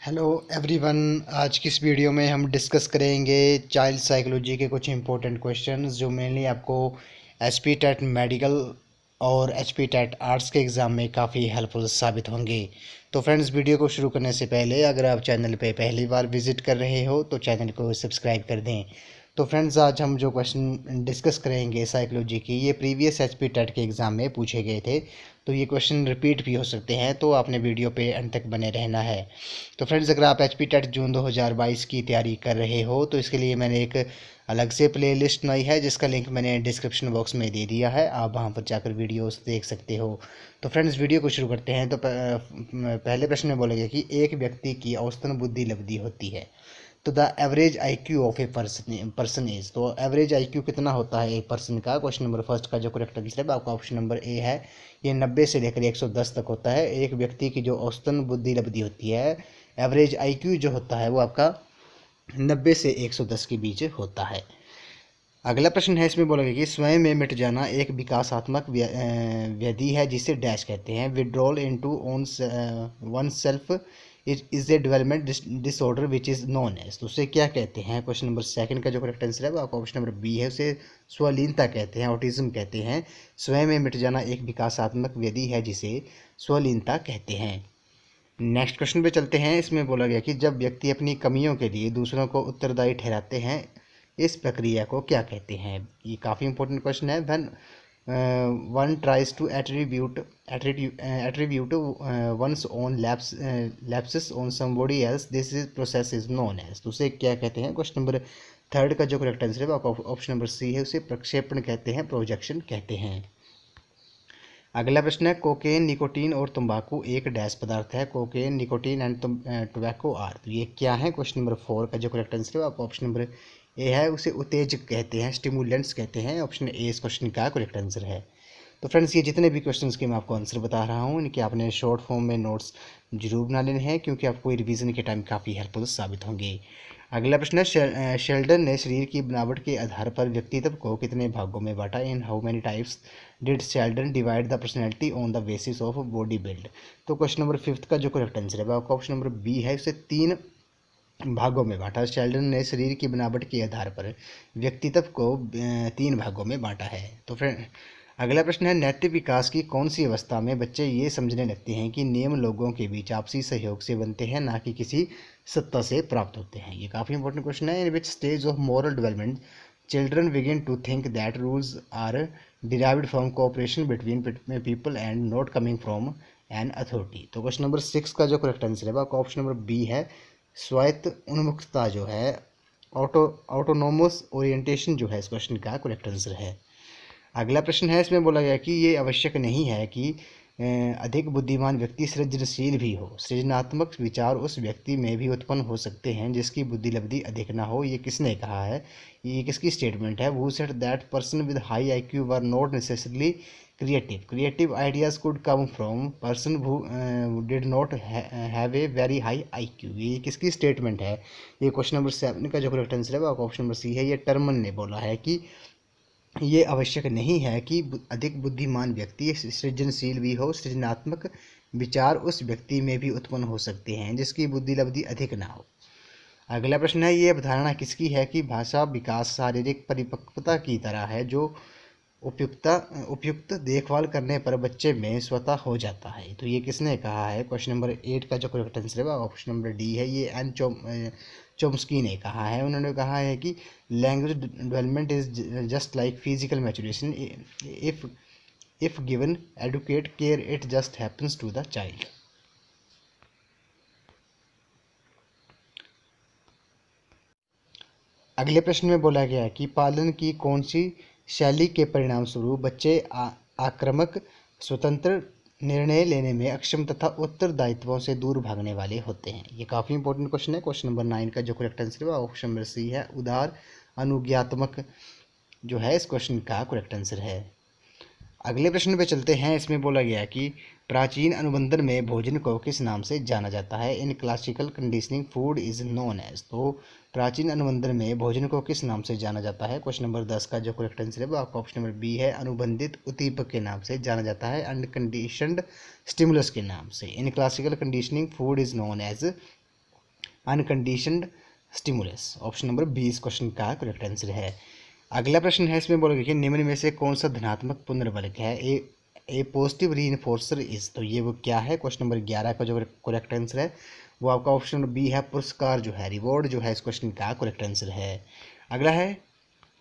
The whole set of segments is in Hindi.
Hello everyone. आज की इस वीडियो में हम डिस्कस करेंगे चाइल्ड साइकोलॉजी के कुछ इंपॉर्टेंट क्वेश्चंस जो मेनली आपको एचपी टेट मेडिकल और एचपी टेट आर्ट्स के एग्ज़ाम में काफ़ी हेल्पफुल साबित होंगे। तो फ्रेंड्स, वीडियो को शुरू करने से पहले अगर आप चैनल पे पहली बार विजिट कर रहे हो तो चैनल को सब्सक्राइब कर दें। तो फ्रेंड्स, आज हम जो क्वेश्चन डिस्कस करेंगे साइकोलॉजी की, ये प्रीवियस एचपी टेट के एग्ज़ाम में पूछे गए थे। तो ये क्वेश्चन रिपीट भी हो सकते हैं, तो आपने वीडियो पे अंत तक बने रहना है। तो फ्रेंड्स, अगर आप एच पी टेट जून 2022 की तैयारी कर रहे हो तो इसके लिए मैंने एक अलग से प्लेलिस्ट बनाई है जिसका लिंक मैंने डिस्क्रिप्शन बॉक्स में दे दिया है, आप वहां पर जाकर वीडियोस देख सकते हो। तो फ्रेंड्स, वीडियो को शुरू करते हैं। तो पहले प्रश्न में बोला गया कि एक व्यक्ति की औसतन बुद्धि लब्धि होती है, तो the average I Q of a person is. तो एवरेज आई क्यू कितना होता है एक पर्सन का? क्वेश्चन नंबर फर्स्ट का जो करेक्ट आंसर है आपका ऑप्शन नंबर ए है। ये 90 से लेकर 110 तक होता है। एक व्यक्ति की जो औसतन बुद्धि लब्धि होती है, एवरेज आई क्यू जो होता है वो आपका 90 से 110 के बीच होता है। अगला प्रश्न है, इसमें बोला गया कि स्वयं में मिट जाना एक विकासात्मक व्याधि है जिसे डैश कहते हैं। Withdrawal into own oneself is a development disorder which is known as. तो उसे क्या कहते हैं? क्वेश्चन नंबर सेकंड का जो करेक्ट आंसर है वो आपका ऑप्शन नंबर बी है, उसे स्वलीनता कहते हैं, ऑटिज्म कहते हैं। स्वयं में मिट जाना एक विकासात्मक व्याधि है जिसे स्वलीनता कहते हैं। नेक्स्ट क्वेश्चन पे चलते हैं। इसमें बोला गया कि जब व्यक्ति अपनी कमियों के लिए दूसरों को उत्तरदायी ठहराते हैं, इस प्रक्रिया को क्या कहते हैं? ये काफ़ी इंपॉर्टेंट क्वेश्चन है। When one tries to attribute one's own lapses on somebody else, this is process is known as. तो उसे क्या कहते हैं? क्वेश्चन नंबर थर्ड का जो करेक्ट आंसर है ऑप्शन नंबर सी है, उसे प्रक्षेपण कहते हैं, प्रोजेक्शन कहते हैं। अगला प्रश्न है, कोकेन, निकोटीन और तंबाकू एक डैश पदार्थ है। Cocaine, nicotine and tobacco are. तो ये क्या है? क्वेश्चन नंबर फोर का जो करेक्ट आंसर है आपका ऑप्शन नंबर ए है, उसे उत्तेजक कहते हैं, स्टिमुलेंट्स कहते हैं। ऑप्शन ए इस क्वेश्चन का करेक्ट आंसर है। तो फ्रेंड्स, ये जितने भी क्वेश्चंस के मैं आपको आंसर बता रहा हूँ इनके आपने शॉर्ट फॉर्म में नोट्स जरूर बना लेने हैं, क्योंकि आपको रिवीजन के टाइम काफ़ी हेल्पफुल साबित होंगे। अगला प्रश्न है, शेल्डन ने शरीर की बनावट के आधार पर व्यक्तित्व को कितने भागों में बांटा? In how many types did Sheldon divide the personality on the basis of body build. तो क्वेश्चन नंबर फिफ्थ का जो करेक्ट आंसर है आपका ऑप्शन नंबर बी है, उसे तीन भागों में बांटा। शेल्डन ने शरीर की बनावट के आधार पर व्यक्तित्व को तीन भागों में बांटा है। तो फ्रेंड, अगला प्रश्न है, नैतिक विकास की कौन सी अवस्था में बच्चे ये समझने लगते हैं कि नियम लोगों के बीच आपसी सहयोग से बनते हैं, ना कि किसी सत्ता से प्राप्त होते हैं? ये काफ़ी इंपॉर्टेंट क्वेश्चन है। In which stage of moral development children begin to think that rules are derived from cooperation between people and not coming from an authority. तो क्वेश्चन नंबर सिक्स का जो करेक्ट आंसर है आपका ऑप्शन नंबर बी है, स्वायत्त उन्मुखता जो है, ऑटोनोमस ओरिएंटेशन जो है इस क्वेश्चन का करेक्ट आंसर है। अगला प्रश्न है, इसमें बोला गया कि ये आवश्यक नहीं है कि अधिक बुद्धिमान व्यक्ति सृजनशील भी हो। सृजनात्मक विचार उस व्यक्ति में भी उत्पन्न हो सकते हैं जिसकी बुद्धि लब्धि अधिक ना हो। ये किसने कहा है? ये किसकी स्टेटमेंट है? Who said that person with high IQ were not necessarily creative. Creative ideas could come from person who did not have a very high IQ. ये किसकी स्टेटमेंट है? ये क्वेश्चन नंबर 7 का जो करेक्ट आंसर है ऑप्शन नंबर सी है। ये टर्मन ने बोला है कि ये आवश्यक नहीं है कि अधिक बुद्धिमान व्यक्ति सृजनशील भी हो। सृजनात्मक विचार उस व्यक्ति में भी उत्पन्न हो सकते हैं जिसकी बुद्धि लब्धि अधिक ना हो। अगला प्रश्न है, ये अवधारणा किसकी है कि भाषा विकास शारीरिक परिपक्वता की तरह है जो उपयुक्त देखभाल करने पर बच्चे में स्वतः हो जाता है? तो ये किसने कहा है? क्वेश्चन नंबर 8 का जो करेक्ट आंसर है ऑप्शन नंबर डी है, ये चोम्स्की ने कहा है। उन्होंने कहा है कि language development is just like physical maturation, if given adequate care it just happens to the child. अगले प्रश्न में बोला गया है कि पालन की कौन सी शैली के परिणाम स्वरूप बच्चे आक्रामक, स्वतंत्र निर्णय लेने में अक्षम तथा उत्तरदायित्वों से दूर भागने वाले होते हैं? ये काफ़ी इंपॉर्टेंट क्वेश्चन है। क्वेश्चन नंबर 9 का जो करेक्ट आंसर है ऑप्शन नंबर सी है, उदार अनुज्ञात्मक जो है इस क्वेश्चन का करेक्ट आंसर है। अगले प्रश्न पे चलते हैं। इसमें बोला गया कि प्राचीन अनुबंधन में भोजन को किस नाम से जाना जाता है? In classical conditioning food is known as. तो प्राचीन अनुबंधन में भोजन को किस नाम से जाना जाता है? क्वेश्चन नंबर 10 का जो करेक्ट आंसर है वो आपका ऑप्शन नंबर बी है, अनुबंधित उद्दीपक के नाम से जाना जाता है, अनकंडीशनड स्टिमुलस के नाम से। In classical conditioning food is known as unconditioned stimulus. Option number 20 question का करेक्ट आंसर है। अगला प्रश्न है, इसमें बोला गया कि निम्न में से कौन सा धनात्मक पुनर्बलक है। ए पॉजिटिव रीइंफोर्सर इज, तो ये वो क्या है। क्वेश्चन नंबर 11 का जो करेक्ट आंसर है वो आपका ऑप्शन नंबर बी है, पुरस्कार जो है, रिवॉर्ड जो है इस क्वेश्चन का करेक्ट आंसर है। अगला है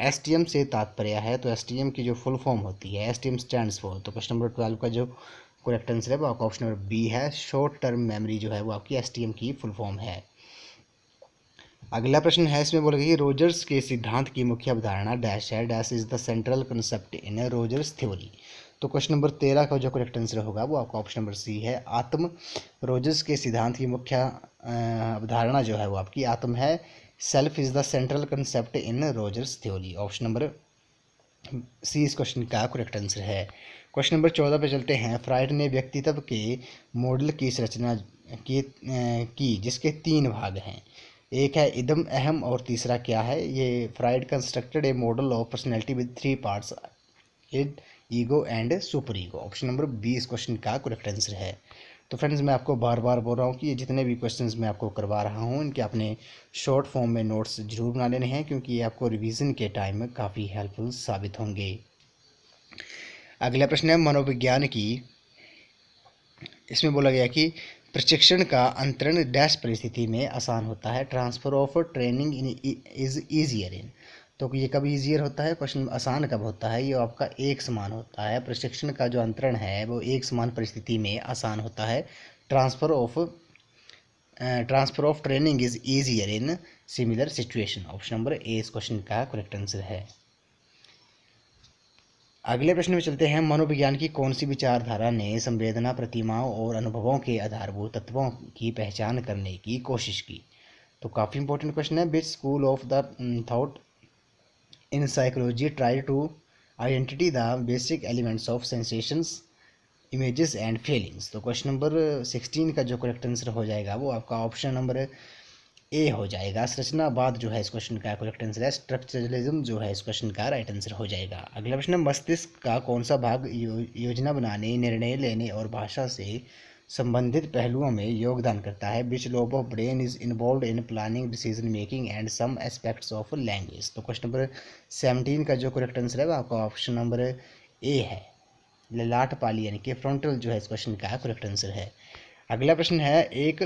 एसटीएम से तात्पर्य है, तो एसटीएम की जो फुल फॉर्म होती है, एसटीएम स्टैंड्स फॉर, तो क्वेश्चन नंबर 12 का जो करेक्ट आंसर है वो आपका ऑप्शन नंबर बी है, शॉर्ट टर्म मेमोरी जो है वो आपकी एसटीएम की फुल फॉर्म है। अगला प्रश्न है, इसमें बोला गया कि रोजर्स के सिद्धांत की मुख्य अवधारणा डैश है, dash is the central concept in Rogers theory. तो क्वेश्चन नंबर 13 का जो करेक्ट आंसर होगा वो आपका ऑप्शन नंबर सी है, आत्म। रोजर्स के सिद्धांत की मुख्य अवधारणा जो है वो आपकी आत्म है, self is the central concept in Rogers theory. Option number C इस क्वेश्चन का करेक्ट आंसर है। क्वेश्चन नंबर 14 पे चलते हैं। फ्राइड ने व्यक्तित्व के मॉडल की संरचना की जिसके 3 भाग हैं। एक है इदम अहम और तीसरा क्या है। ये Freud constructed a model of personality with 3 parts, id, ego and superego. Option number 20 question का करेक्ट आंसर है। तो फ्रेंड्स, मैं आपको बार बार बोल रहा हूँ कि ये जितने भी क्वेश्चंस मैं आपको करवा रहा हूँ इनके अपने शॉर्ट फॉर्म में नोट्स जरूर बना लेने हैं, क्योंकि ये आपको रिवीजन के टाइम में काफ़ी हेल्पफुल साबित होंगे। अगला प्रश्न है मनोविज्ञान की। इसमें बोला गया कि प्रशिक्षण का अंतरण डैश परिस्थिति में आसान होता है, transfer of training in is easier in. तो ये कब ईजियर होता है, क्वेश्चन आसान कब होता है, ये आपका एक समान होता है। प्रशिक्षण का जो अंतरण है वो एक समान परिस्थिति में आसान होता है। Transfer of training is easier in similar situation. Option number A इस क्वेश्चन का करेक्ट आंसर है। अगले प्रश्न में चलते हैं। मनोविज्ञान की कौन सी विचारधारा ने संवेदना, प्रतिमाओं और अनुभवों के आधारभूत तत्वों की पहचान करने की कोशिश की। तो काफ़ी इंपॉर्टेंट क्वेश्चन है। Which school of the thought in psychology try to identity the basic elements of sensations, images and feelings. तो क्वेश्चन नंबर 16 का जो करेक्ट आंसर हो जाएगा वो आपका ऑप्शन नंबर ए हो जाएगा। संरचनावाद जो है इस क्वेश्चन का करेक्ट आंसर है। स्ट्रक्चरलिज्म जो है इस क्वेश्चन का राइट आंसर हो जाएगा। अगला प्रश्न है, मस्तिष्क का कौन सा भाग योजना बनाने, निर्णय लेने और भाषा से संबंधित पहलुओं में योगदान करता है। Which lobe of brain is involve in planning, decision making and some aspects of language. तो क्वेश्चन नंबर 17 का जो करेक्ट आंसर है वो आपका ऑप्शन नंबर ए है, ललाट पाली यानी कि फ्रंटल जो है इस क्वेश्चन का करेक्ट आंसर है। अगला प्रश्न है, एक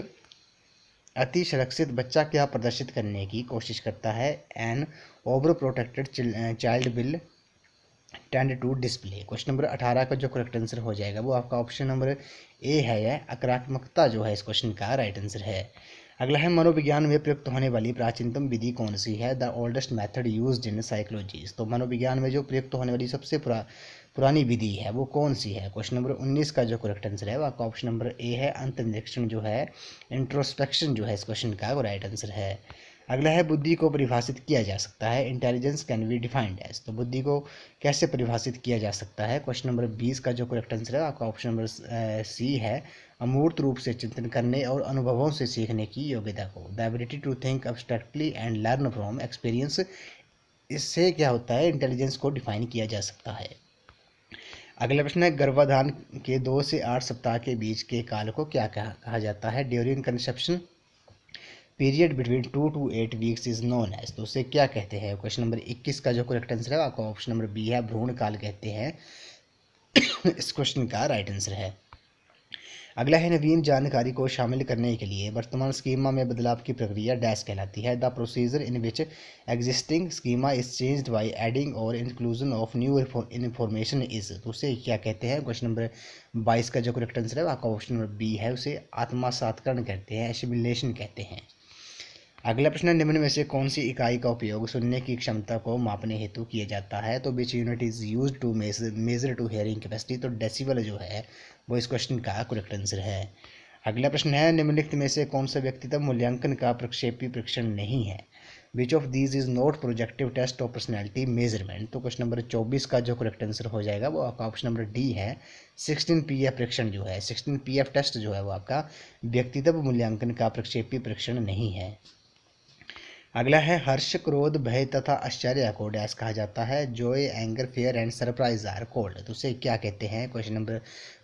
अति सुरक्षित बच्चा क्या प्रदर्शित करने की कोशिश करता है। An over protected child will tend to display. Question number 18 का जो करेक्ट आंसर हो जाएगा वो आपका ऑप्शन नंबर ए है, यह आक्रामकता जो है इस क्वेश्चन का राइट आंसर है। अगला है, मनोविज्ञान में प्रयुक्त होने वाली प्राचीनतम विधि कौन सी है। The oldest method used in psychology. तो मनोविज्ञान में जो प्रयुक्त होने वाली सबसे पुरानी विधि है वो कौन सी है। क्वेश्चन नंबर 19 का जो करेक्ट आंसर है वो आपका ऑप्शन नंबर ए है, अंतर्निरीक्षण जो है, इंट्रोस्पेक्शन जो है इस क्वेश्चन का वो राइट आंसर है। अगला है, बुद्धि को परिभाषित किया जा सकता है। Intelligence can be defined as. तो बुद्धि को कैसे परिभाषित किया जा सकता है। क्वेश्चन नंबर 20 का जो करेक्ट आंसर है आपका ऑप्शन नंबर सी है, अमूर्त रूप से चिंतन करने और अनुभवों से सीखने की योग्यता को। The ability to think abstractly and learn from experience. इससे क्या होता है, इंटेलिजेंस को डिफाइन किया जा सकता है। अगला प्रश्न है, गर्भाधान के 2 से 8 सप्ताह के बीच के काल को क्या कहा जाता है। During conception period between 2 to 8 weeks is known as. तो उसे क्या कहते हैं। क्वेश्चन नंबर 21 का जो करेक्ट आंसर है आपका ऑप्शन नंबर बी है, भ्रूण काल कहते हैं इस क्वेश्चन का राइट आंसर है। अगला है, नवीन जानकारी को शामिल करने के लिए वर्तमान स्कीमा में बदलाव की प्रक्रिया डैश कहलाती है। The procedure in which existing schema is changed by adding और inclusion of new information is. तो उसे क्या कहते हैं। क्वेश्चन नंबर 22 का जो करेक्ट आंसर है आपका ऑप्शन नंबर बी है, उसे आत्मसात्करण कहते हैं, एसिमिलेशन कहते हैं। अगला प्रश्न, निम्न में से कौन सी इकाई का उपयोग सुनने की क्षमता को मापने हेतु किया जाता है। तो which unit is used to measure to hearing capacity. तो डेसिबल जो है वो इस क्वेश्चन का करेक्ट आंसर है। अगला प्रश्न है, निम्नलिखित में से कौन सा व्यक्तित्व मूल्यांकन का प्रक्षेपी परीक्षण नहीं है। Which of these is not projective test of personality measurement. तो क्वेश्चन नंबर 24 का जो करेक्ट आंसर हो जाएगा वो आपका ऑप्शन नंबर डी है, 16 PF परीक्षण जो है, 16 PF टेस्ट जो है वो आपका व्यक्तित्व मूल्यांकन का प्रक्षेपी परीक्षण नहीं है। अगला है हर्ष, क्रोध, भय तथा आश्चर्य को डैश कहा जाता है। Joy, anger, fear and surprise are called. तो उसे क्या कहते हैं? क्वेश्चन नंबर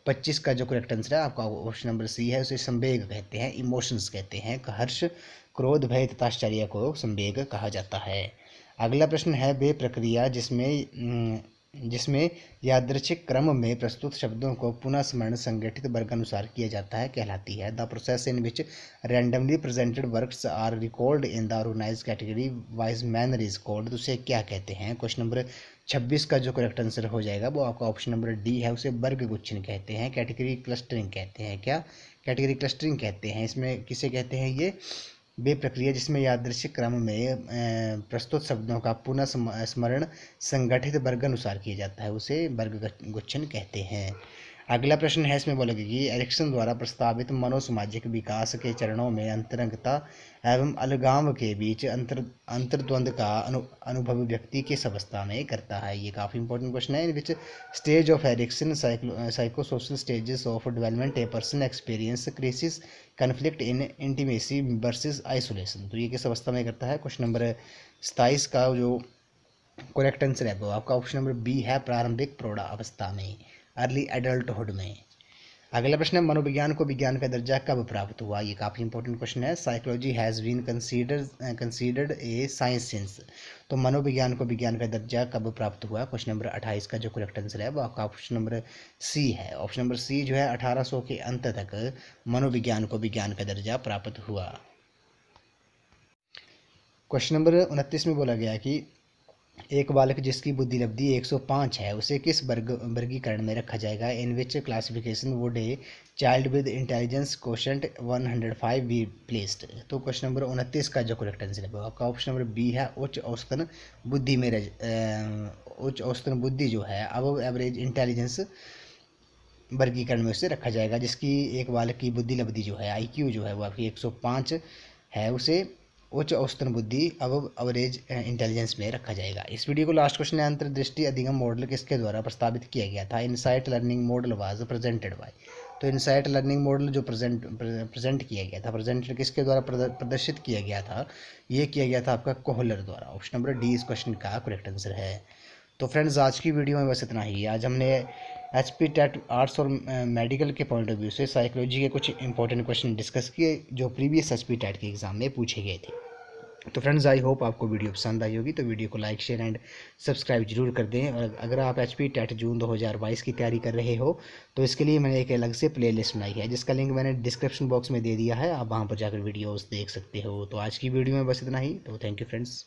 25 का जो करेक्ट आंसर है आपका ऑप्शन नंबर सी है, उसे संवेग कहते हैं, इमोशंस कहते हैं। हर्ष, क्रोध, भय तथा आश्चर्य को संवेग कहा जाता है। अगला प्रश्न है वे प्रक्रिया जिसमें यादृच्छिक क्रम में प्रस्तुत शब्दों को पुनः स्मरण संगठित वर्गानुसार किया जाता है कहलाती है। The process in which randomly presented works are record in the organize category wise manner is called. तो उसे क्या कहते हैं? क्वेश्चन नंबर 26 का जो करेक्ट आंसर हो जाएगा वो आपका ऑप्शन नंबर डी है, उसे वर्ग गुच्छन कहते हैं, कैटेगरी क्लस्टरिंग कहते हैं। क्या? कैटेगरी क्लस्टरिंग कहते हैं। इसमें किसे कहते हैं? ये वे प्रक्रिया जिसमें यादृच्छिक क्रम में प्रस्तुत शब्दों का पुनः स्मरण संगठित वर्गानुसार किया जाता है, उसे वर्ग गुच्छन कहते हैं। अगला प्रश्न है, इसमें बोलेगा कि एरिक्सन द्वारा प्रस्तावित मनोसामाजिक विकास के चरणों में अंतरंगता एवं अलगाव के बीच अंतर्द्वंद का अनुभव व्यक्ति किस अवस्था में करता है? ये काफ़ी इंपॉर्टेंट क्वेश्चन है। In which stage of Erikson psycho social stages of development a person experience crisis conflict in intimacy versus isolation. तो ये किस अवस्था में करता है? क्वेश्चन नंबर 27 का जो करेक्ट आंसर है वो आपका ऑप्शन नंबर बी है, प्रारंभिक प्रौढ़ावस्था में, अर्ली एडल्टहुड में। अगला प्रश्न है मनोविज्ञान को विज्ञान का दर्जा कब प्राप्त हुआ? ये काफ़ी इंपॉर्टेंट क्वेश्चन है। Psychology has been considered a science since. तो मनोविज्ञान को विज्ञान का दर्जा कब प्राप्त हुआ? क्वेश्चन नंबर 28 का जो करेक्ट आंसर है वो आपका ऑप्शन नंबर सी है। ऑप्शन नंबर सी जो है 1800 के अंत तक मनोविज्ञान को विज्ञान का दर्जा प्राप्त हुआ। क्वेश्चन नंबर 29 में बोला गया कि एक बालक जिसकी बुद्धि लब्धि 105 है उसे किस वर्गीकरण में रखा जाएगा? In which classification would a child with intelligence quotient 105 be placed. तो क्वेश्चन नंबर 29 का जो करेक्ट आंसर है आपका ऑप्शन नंबर बी है, उच्च औसतन बुद्धि में उच्च औसतन बुद्धि जो है अब एवरेज इंटेलिजेंस वर्गीकरण में उसे रखा जाएगा। जिसकी एक बालक की बुद्धि लब्धि जो है IQ जो है वो आपकी 105 है, उसे उच्च औसतन बुद्धि अब एवरेज इंटेलिजेंस में रखा जाएगा। इस वीडियो को लास्ट क्वेश्चन है, अंतर्दृष्टि अधिगम मॉडल किसके द्वारा प्रस्तावित किया गया था? Insight learning model was presented by. तो इनसाइट लर्निंग मॉडल जो प्रेजेंट किया गया था, प्रेजेंट किसके द्वारा प्रदर्शित किया गया था? ये किया गया था आपका कोहलर द्वारा। ऑप्शन नंबर डी इस क्वेश्चन का करेक्ट आंसर है। तो फ्रेंड्स आज की वीडियो में बस इतना ही। आज हमने HP टेट आर्ट्स और मेडिकल के पॉइंट ऑफ व्यू से साइकोलॉजी के कुछ इंपॉर्टेंट क्वेश्चन डिस्कस किए जो प्रीवियस HP टेट के एग्ज़ाम में पूछे गए थे। तो फ्रेंड्स आई होप आपको वीडियो पसंद आई होगी, तो वीडियो को लाइक शेयर एंड सब्सक्राइब जरूर कर दें। और अगर आप HP टेट जून 2022 की तैयारी कर रहे हो तो इसके लिए मैंने एक अलग से प्लेलिस्ट बनाई है जिसका लिंक मैंने डिस्क्रिप्शन बॉक्स में दे दिया है, आप वहाँ पर जाकर वीडियोस देख सकते हो। तो आज की वीडियो में बस इतना ही। तो थैंक यू फ्रेंड्स।